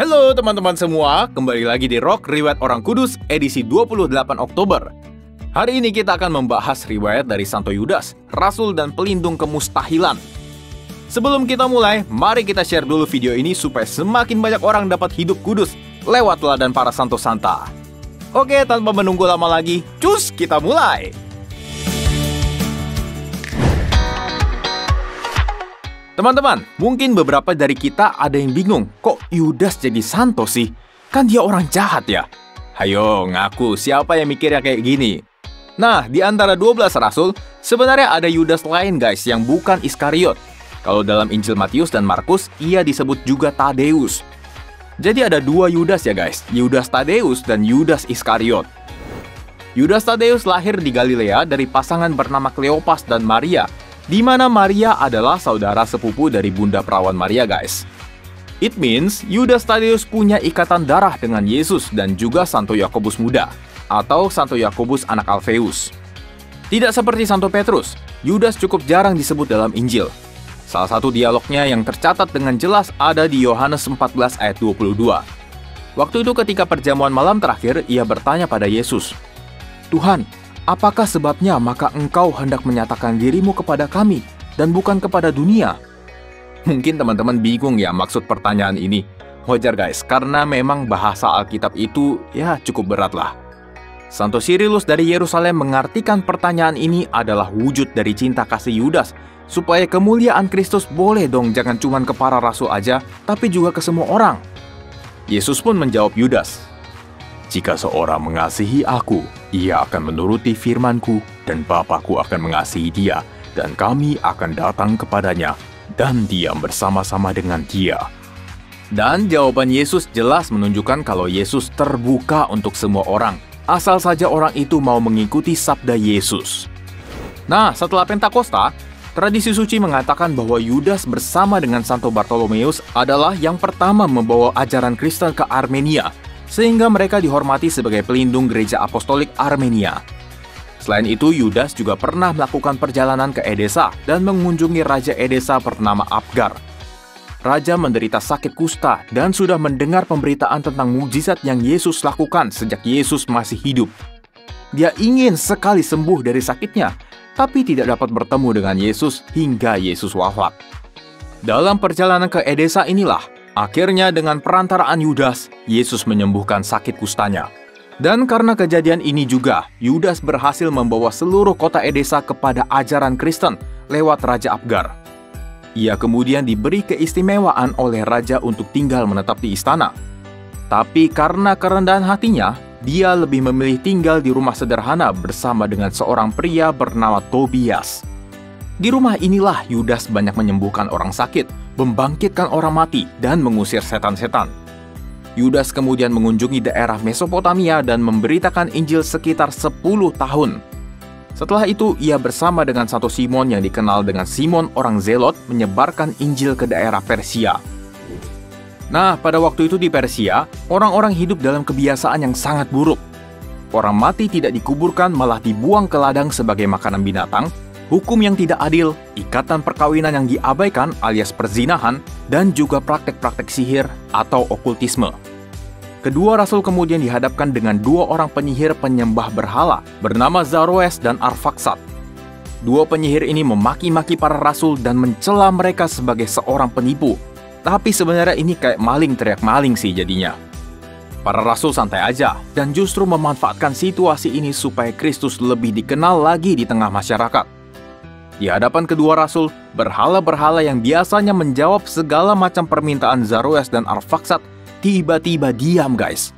Halo teman-teman semua, kembali lagi di Rock Riwayat Orang Kudus edisi 28 Oktober. Hari ini kita akan membahas riwayat dari Santo Yudas, Rasul dan pelindung kemustahilan. Sebelum kita mulai, mari kita share dulu video ini supaya semakin banyak orang dapat hidup kudus lewat teladan para santo santa. Oke, tanpa menunggu lama lagi, cus kita mulai! Teman-teman, mungkin beberapa dari kita ada yang bingung, kok Yudas jadi santo sih? Kan dia orang jahat ya? Hayo, ngaku siapa yang mikirnya kayak gini? Nah, di antara 12 rasul, sebenarnya ada Yudas lain guys yang bukan Iskariot. Kalau dalam Injil Matius dan Markus, ia disebut juga Tadeus. Jadi ada dua Yudas ya guys, Yudas Tadeus dan Yudas Iskariot. Yudas Tadeus lahir di Galilea dari pasangan bernama Kleopas dan Maria, di mana Maria adalah saudara sepupu dari Bunda Perawan Maria guys. It means Yudas Tadeus punya ikatan darah dengan Yesus dan juga Santo Yakobus muda, atau Santo Yakobus anak Alfeus. Tidak seperti Santo Petrus, Yudas cukup jarang disebut dalam Injil. Salah satu dialognya yang tercatat dengan jelas ada di Yohanes 14 ayat 22. Waktu itu ketika perjamuan malam terakhir, ia bertanya pada Yesus, "Tuhan, apakah sebabnya maka engkau hendak menyatakan dirimu kepada kami dan bukan kepada dunia?" Mungkin teman-teman bingung ya maksud pertanyaan ini. Wajar guys, karena memang bahasa Alkitab itu ya cukup berat lah. Santo Cyrillus dari Yerusalem mengartikan pertanyaan ini adalah wujud dari cinta kasih Yudas, supaya kemuliaan Kristus boleh dong jangan cuma ke para rasul aja, tapi juga ke semua orang. Yesus pun menjawab Yudas, "Jika seorang mengasihi aku, ia akan menuruti firman-Ku, dan Bapa-Ku akan mengasihi dia, dan kami akan datang kepadanya, dan diam bersama-sama dengan dia." Dan jawaban Yesus jelas menunjukkan kalau Yesus terbuka untuk semua orang, asal saja orang itu mau mengikuti sabda Yesus. Nah, setelah Pentakosta, tradisi suci mengatakan bahwa Yudas bersama dengan Santo Bartolomeus adalah yang pertama membawa ajaran Kristen ke Armenia, sehingga mereka dihormati sebagai pelindung gereja apostolik Armenia. Selain itu, Yudas juga pernah melakukan perjalanan ke Edesa dan mengunjungi Raja Edesa bernama Abgar. Raja menderita sakit kusta dan sudah mendengar pemberitaan tentang mukjizat yang Yesus lakukan sejak Yesus masih hidup. Dia ingin sekali sembuh dari sakitnya, tapi tidak dapat bertemu dengan Yesus hingga Yesus wafat. Dalam perjalanan ke Edesa inilah, akhirnya dengan perantaraan Yudas, Yesus menyembuhkan sakit kustanya. Dan karena kejadian ini juga, Yudas berhasil membawa seluruh kota Edesa kepada ajaran Kristen lewat Raja Abgar. Ia kemudian diberi keistimewaan oleh raja untuk tinggal menetap di istana. Tapi karena kerendahan hatinya, dia lebih memilih tinggal di rumah sederhana bersama dengan seorang pria bernama Tobias. Di rumah inilah Yudas banyak menyembuhkan orang sakit, membangkitkan orang mati, dan mengusir setan-setan. Yudas kemudian mengunjungi daerah Mesopotamia dan memberitakan Injil sekitar 10 tahun. Setelah itu, ia bersama dengan Santo Simon yang dikenal dengan Simon orang Zelot menyebarkan Injil ke daerah Persia. Nah, pada waktu itu di Persia, orang-orang hidup dalam kebiasaan yang sangat buruk. Orang mati tidak dikuburkan malah dibuang ke ladang sebagai makanan binatang, hukum yang tidak adil, ikatan perkawinan yang diabaikan alias perzinahan, dan juga praktek-praktek sihir atau okultisme. Kedua rasul kemudian dihadapkan dengan dua orang penyihir penyembah berhala bernama Zaroes dan Arfaksad. Dua penyihir ini memaki-maki para rasul dan mencela mereka sebagai seorang penipu. Tapi sebenarnya ini kayak maling teriak maling sih jadinya. Para rasul santai aja dan justru memanfaatkan situasi ini supaya Kristus lebih dikenal lagi di tengah masyarakat. Di hadapan kedua rasul, berhala-berhala yang biasanya menjawab segala macam permintaan Zaroes dan Arfaksad tiba-tiba diam guys.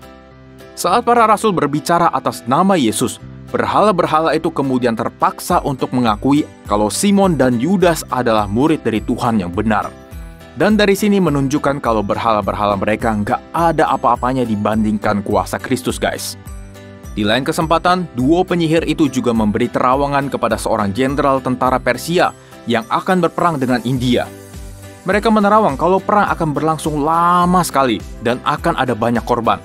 Saat para rasul berbicara atas nama Yesus, berhala-berhala itu kemudian terpaksa untuk mengakui kalau Simon dan Yudas adalah murid dari Tuhan yang benar. Dan dari sini menunjukkan kalau berhala-berhala mereka nggak ada apa-apanya dibandingkan kuasa Kristus guys. Di lain kesempatan, dua penyihir itu juga memberi terawangan kepada seorang jenderal tentara Persia yang akan berperang dengan India. Mereka menerawang kalau perang akan berlangsung lama sekali dan akan ada banyak korban.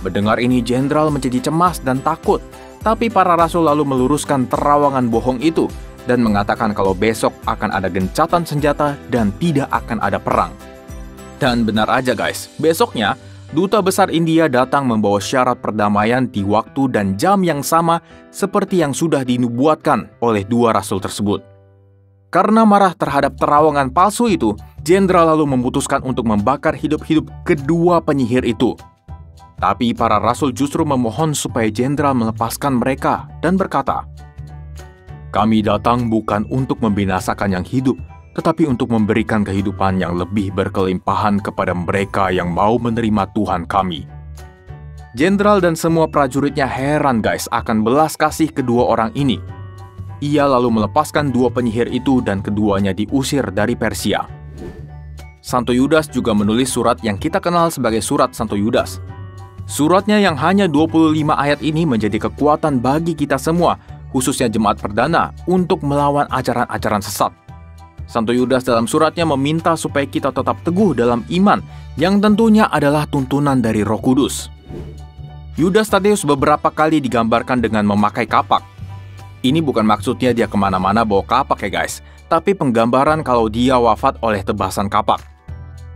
Mendengar ini, jenderal menjadi cemas dan takut, tapi para rasul lalu meluruskan terawangan bohong itu dan mengatakan kalau besok akan ada gencatan senjata dan tidak akan ada perang. Dan benar aja guys, besoknya Duta Besar India datang membawa syarat perdamaian di waktu dan jam yang sama seperti yang sudah dinubuatkan oleh dua rasul tersebut. Karena marah terhadap terawangan palsu itu, jenderal lalu memutuskan untuk membakar hidup-hidup kedua penyihir itu. Tapi para rasul justru memohon supaya jenderal melepaskan mereka dan berkata, "Kami datang bukan untuk membinasakan yang hidup, tetapi untuk memberikan kehidupan yang lebih berkelimpahan kepada mereka yang mau menerima Tuhan kami." Jenderal dan semua prajuritnya heran guys akan belas kasih kedua orang ini. Ia lalu melepaskan dua penyihir itu dan keduanya diusir dari Persia. Santo Yudas juga menulis surat yang kita kenal sebagai surat Santo Yudas. Suratnya yang hanya 25 ayat ini menjadi kekuatan bagi kita semua, khususnya jemaat perdana, untuk melawan ajaran-ajaran sesat. Santo Yudas dalam suratnya meminta supaya kita tetap teguh dalam iman, yang tentunya adalah tuntunan dari Roh Kudus. Yudas Tadeus beberapa kali digambarkan dengan memakai kapak. Ini bukan maksudnya dia kemana-mana bawa kapak ya guys, tapi penggambaran kalau dia wafat oleh tebasan kapak.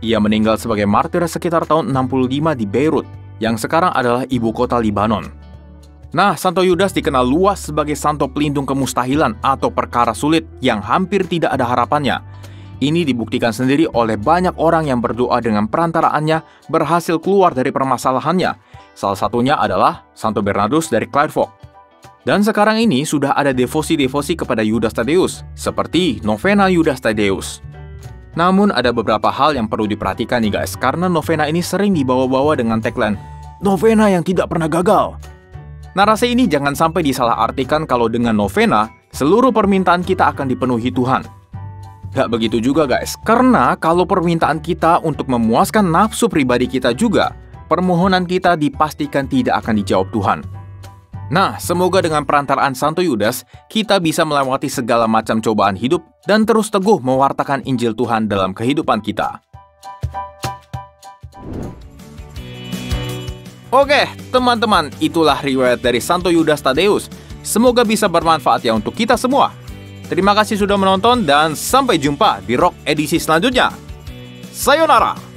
Ia meninggal sebagai martir sekitar tahun 65 di Beirut, yang sekarang adalah ibu kota Libanon. Nah, Santo Yudas dikenal luas sebagai santo pelindung kemustahilan atau perkara sulit yang hampir tidak ada harapannya. Ini dibuktikan sendiri oleh banyak orang yang berdoa dengan perantaraannya berhasil keluar dari permasalahannya. Salah satunya adalah Santo Bernardus dari Clairvaux. Dan sekarang ini sudah ada devosi-devosi kepada Yudas Tadeus, seperti novena Yudas Tadeus. Namun ada beberapa hal yang perlu diperhatikan nih guys, karena novena ini sering dibawa-bawa dengan tagline, "Novena yang tidak pernah gagal." Narasi ini jangan sampai disalahartikan kalau dengan novena, seluruh permintaan kita akan dipenuhi Tuhan. Gak begitu juga guys, karena kalau permintaan kita untuk memuaskan nafsu pribadi kita juga, permohonan kita dipastikan tidak akan dijawab Tuhan. Nah, semoga dengan perantaraan Santo Yudas, kita bisa melewati segala macam cobaan hidup dan terus teguh mewartakan Injil Tuhan dalam kehidupan kita. Oke, teman-teman, itulah riwayat dari Santo Yudas Tadeus. Semoga bisa bermanfaat ya untuk kita semua. Terima kasih sudah menonton dan sampai jumpa di Rock edisi selanjutnya. Sayonara!